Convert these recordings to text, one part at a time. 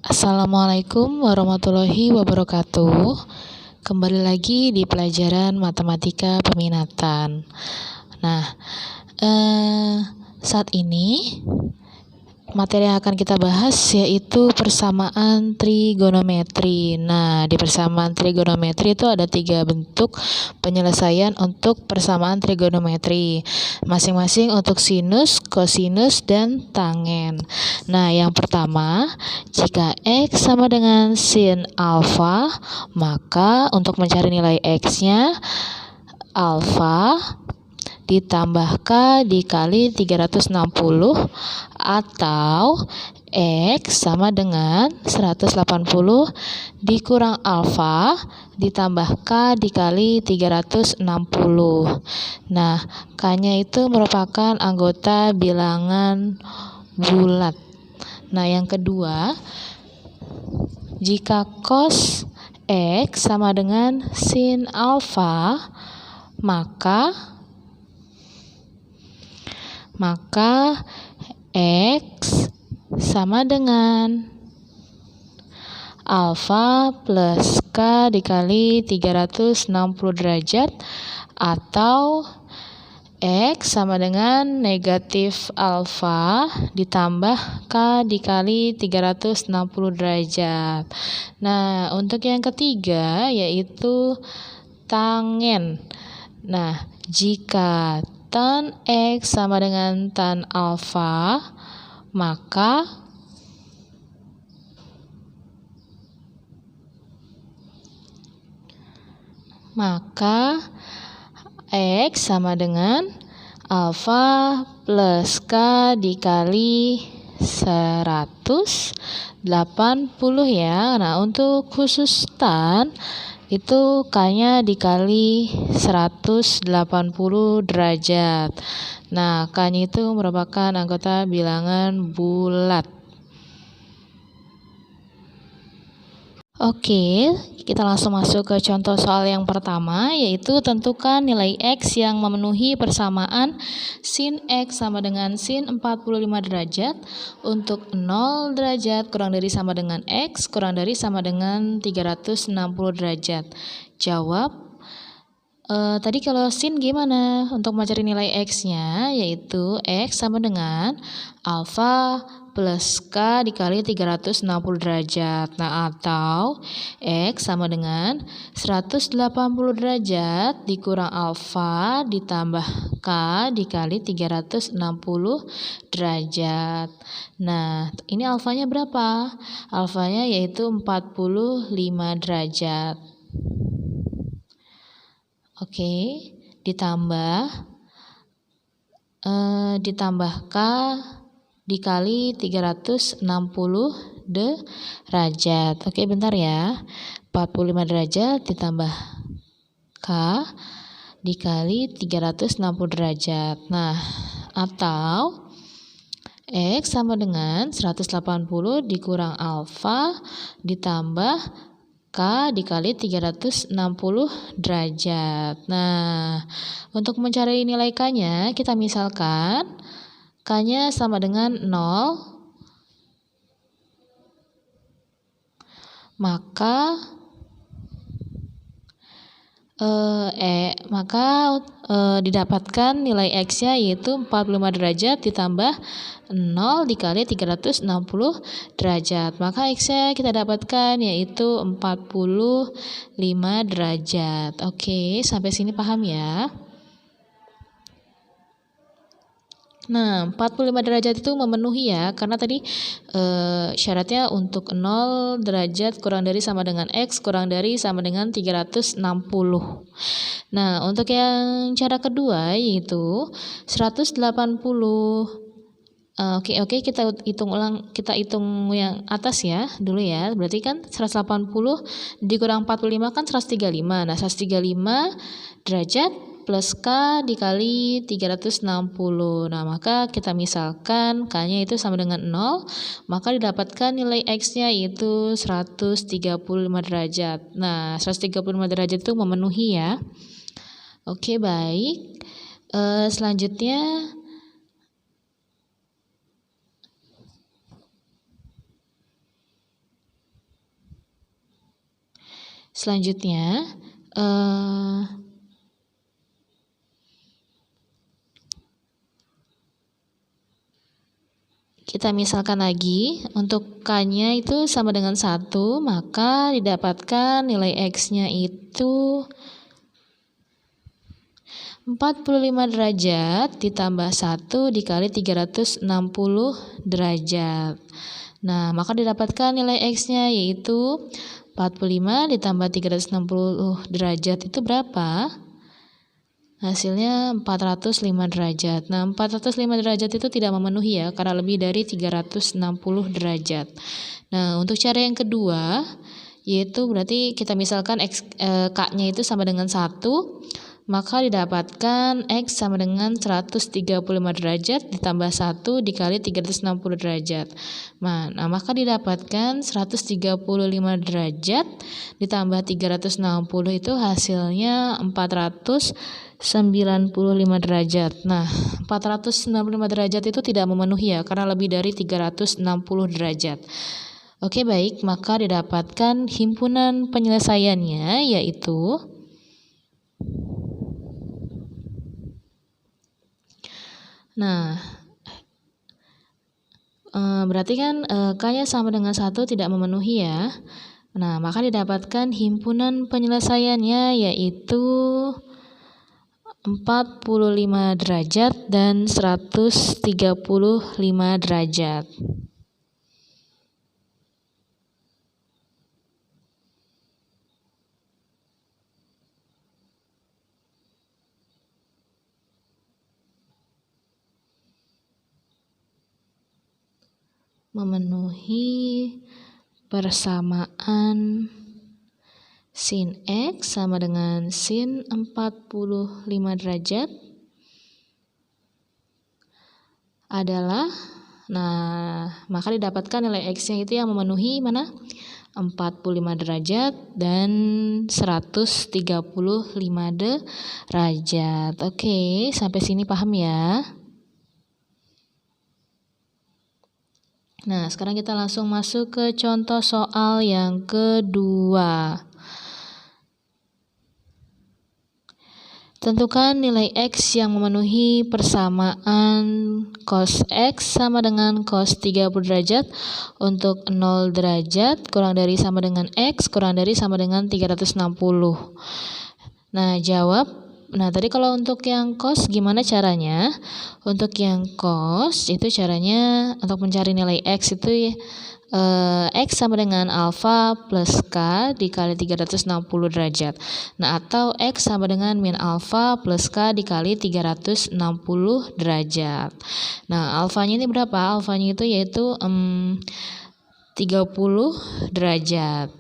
Assalamualaikum warahmatullahi wabarakatuh. Kembali lagi di pelajaran matematika peminatan. Nah, saat ini materi yang akan kita bahas yaitu persamaan trigonometri. Nah, di persamaan trigonometri itu ada 3 bentuk penyelesaian untuk persamaan trigonometri, masing-masing untuk sinus, kosinus, dan tangen. Nah, yang pertama, jika X sama dengan sin alfa, maka untuk mencari nilai X-nya, alfa ditambah K dikali 360 atau X sama dengan 180 dikurang alfa ditambah K dikali 360. Nah, K-nya itu merupakan anggota bilangan bulat. Nah, yang kedua, jika cos X sama dengan sin alfa, maka X sama dengan alfa plus K dikali 360 derajat atau X sama dengan negatif alfa ditambah K dikali 360 derajat. Nah, untuk yang ketiga yaitu tangen. Nah, jika tan X sama dengan tan alfa, maka X sama dengan alfa plus K dikali 180 ya. Nah, untuk khusus tan itu K-nya dikali 180 derajat. Nah, K-nya itu merupakan anggota bilangan bulat. Oke, kita langsung masuk ke contoh soal yang pertama, yaitu tentukan nilai X yang memenuhi persamaan sin X sama dengan sin 45 derajat untuk 0 derajat kurang dari sama dengan X kurang dari sama dengan 360 derajat. Jawab. Tadi kalau sin gimana? Untuk mencari nilai X-nya, yaitu X sama dengan alfa plus K dikali 360 derajat. Nah, atau X sama dengan 180 derajat dikurang alfa ditambah K dikali 360 derajat. Nah, ini alfanya berapa? Alfanya yaitu 45 derajat. Oke, ditambah K dikali 360 derajat. Oke, bentar ya. 45 derajat ditambah K dikali 360 derajat. Nah, atau X sama dengan 180 dikurang alfa ditambah K dikali 360 derajat. Nah, untuk mencari nilai K-nya, kita misalkan K-nya sama dengan 0, maka didapatkan nilai X-nya yaitu 45 derajat ditambah 0 dikali 360 derajat. Maka X-nya kita dapatkan yaitu 45 derajat. Oke, sampai sini paham ya? Nah, 45 derajat itu memenuhi ya, karena tadi syaratnya untuk 0 derajat kurang dari sama dengan X kurang dari sama dengan 360. Nah, untuk yang cara kedua yaitu 180. Oke, kita hitung ulang, kita hitung yang atas ya dulu ya. Berarti kan 180 dikurang 45 kan 135. Nah, 135 derajat plus K dikali 360. Nah, maka kita misalkan K-nya itu sama dengan 0, maka didapatkan nilai X-nya yaitu 135 derajat. Nah, 135 derajat itu memenuhi ya. Oke, baik. Selanjutnya Selanjutnya kita misalkan lagi, untuk K-nya itu sama dengan 1, maka didapatkan nilai X-nya itu 45 derajat ditambah 1 dikali 360 derajat. Nah, maka didapatkan nilai X-nya yaitu 45 ditambah 360 derajat itu berapa? Hasilnya 405 derajat. Nah, 405 derajat itu tidak memenuhi ya, karena lebih dari 360 derajat. Nah, untuk cara yang kedua, yaitu berarti kita misalkan K-nya itu sama dengan 1, maka didapatkan X sama dengan 135 derajat ditambah 1 dikali 360 derajat. Nah, maka didapatkan 135 derajat ditambah 360 itu hasilnya 495 derajat. Nah, 495 derajat itu tidak memenuhi ya, karena lebih dari 360 derajat. Oke, baik, maka didapatkan himpunan penyelesaiannya yaitu berarti kan K-nya sama dengan 1 tidak memenuhi ya. Nah, maka didapatkan himpunan penyelesaiannya yaitu 45 derajat dan 135 derajat. Memenuhi persamaan sin X sama dengan sin 45 derajat adalah, maka didapatkan nilai X-nya itu yang memenuhi mana? 45 derajat dan 135 derajat. Oke, sampai sini paham ya? Nah, sekarang kita langsung masuk ke contoh soal yang kedua. Tentukan nilai X yang memenuhi persamaan cos X sama dengan cos 30 derajat untuk 0 derajat kurang dari sama dengan X kurang dari sama dengan 360. Nah, jawab. Nah, tadi kalau untuk yang cos gimana caranya? Untuk yang cos itu caranya untuk mencari nilai X itu X sama dengan alfa plus K dikali 360 derajat. Nah, atau X sama dengan min alfa plus K dikali 360 derajat. Nah, alfanya ini berapa? Alfanya itu yaitu 30 derajat.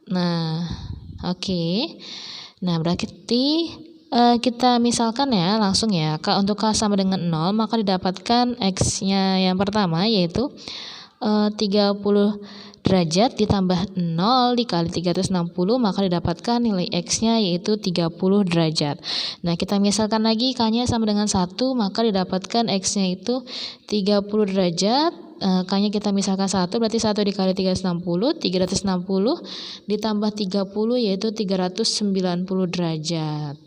Nah, oke. Nah, berarti kita misalkan ya langsung ya, untuk K sama dengan 0 maka didapatkan X-nya yang pertama yaitu 30 derajat ditambah 0 dikali 360 maka didapatkan nilai X-nya yaitu 30 derajat. Nah, kita misalkan lagi K-nya sama dengan 1 maka didapatkan X-nya itu 30 derajat. K-nya kita misalkan 1 berarti 1 dikali 360 ditambah 30 yaitu 390 derajat.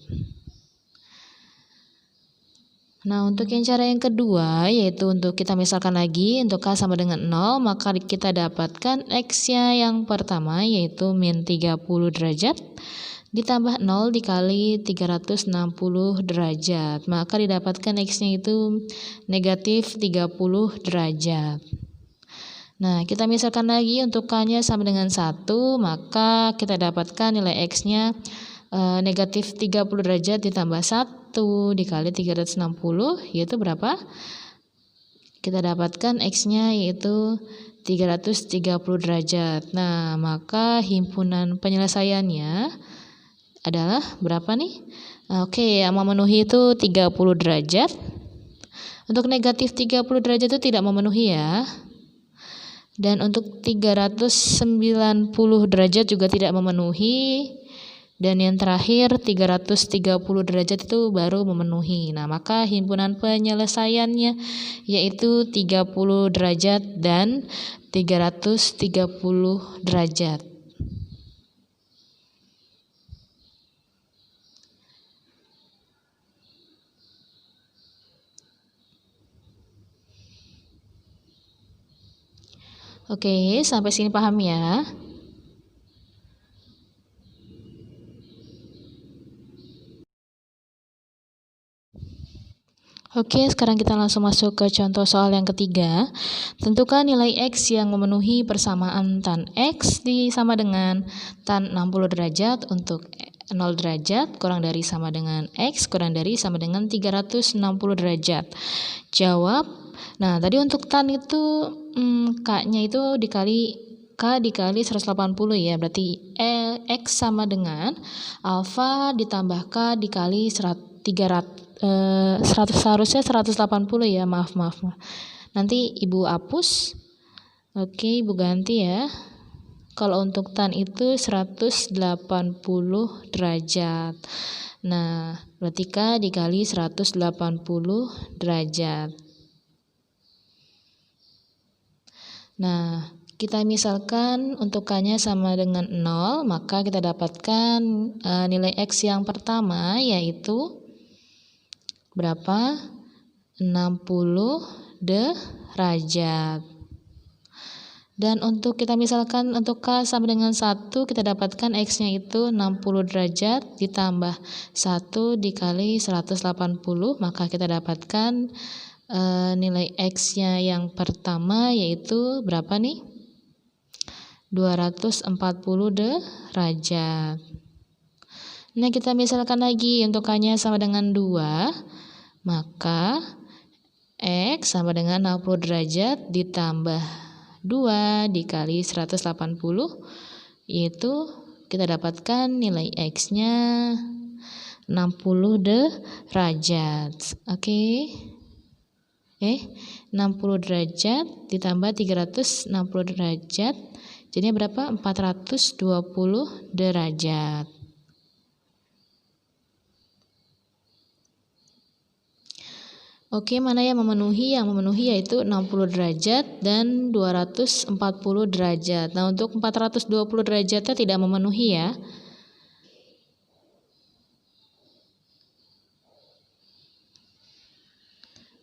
Nah, untuk yang cara yang kedua yaitu untuk kita misalkan lagi untuk K sama dengan 0 maka kita dapatkan X-nya yang pertama yaitu min 30 derajat ditambah 0 dikali 360 derajat maka didapatkan X-nya itu negatif 30 derajat. Nah, kita misalkan lagi untuk K-nya sama dengan 1 maka kita dapatkan nilai X-nya negatif 30 derajat ditambah 1 dikali 360 yaitu berapa? Kita dapatkan X-nya yaitu 330 derajat. Nah, maka himpunan penyelesaiannya adalah berapa nih? Oke, yang memenuhi itu 30 derajat. Untuk negatif 30 derajat itu tidak memenuhi ya. Dan untuk 390 derajat juga tidak memenuhi. Dan yang terakhir 330 derajat itu baru memenuhi. Nah, maka himpunan penyelesaiannya yaitu 30 derajat dan 330 derajat. Oke, sampai sini paham ya? Oke, sekarang kita langsung masuk ke contoh soal yang ketiga. Tentukan nilai X yang memenuhi persamaan tan X sama dengan tan 60 derajat untuk 0 derajat kurang dari sama dengan X kurang dari sama dengan 360 derajat. Jawab. Nah, tadi untuk tan itu K-nya itu K dikali 180 ya, berarti X sama dengan alfa ditambah K dikali 100, seharusnya 180 ya, maaf. Nanti Ibu hapus. Oke, Ibu ganti ya. Kalau untuk tan itu 180 derajat. Nah, berarti K dikali 180 derajat. Nah, kita misalkan untuk K-nya sama dengan 0, maka kita dapatkan nilai X yang pertama yaitu berapa? 60 derajat. Dan untuk kita misalkan untuk K sama dengan 1, kita dapatkan X-nya itu 60 derajat ditambah 1 dikali 180, maka kita dapatkan nilai X-nya yang pertama yaitu berapa nih? 240 derajat. Nah, kita misalkan lagi untuk K-nya sama dengan 2, maka X sama dengan 60 derajat ditambah 2 dikali 180, yaitu kita dapatkan nilai X-nya 60 derajat. Oke. 60 derajat ditambah 360 derajat, jadinya berapa? 420 derajat. Oke, mana yang memenuhi? Yang memenuhi yaitu 60 derajat dan 240 derajat. Nah, untuk 420 derajatnya tidak memenuhi ya.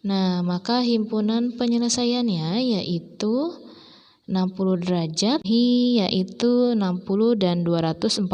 Nah, maka himpunan penyelesaiannya yaitu 60 derajat, yaitu 60 dan 240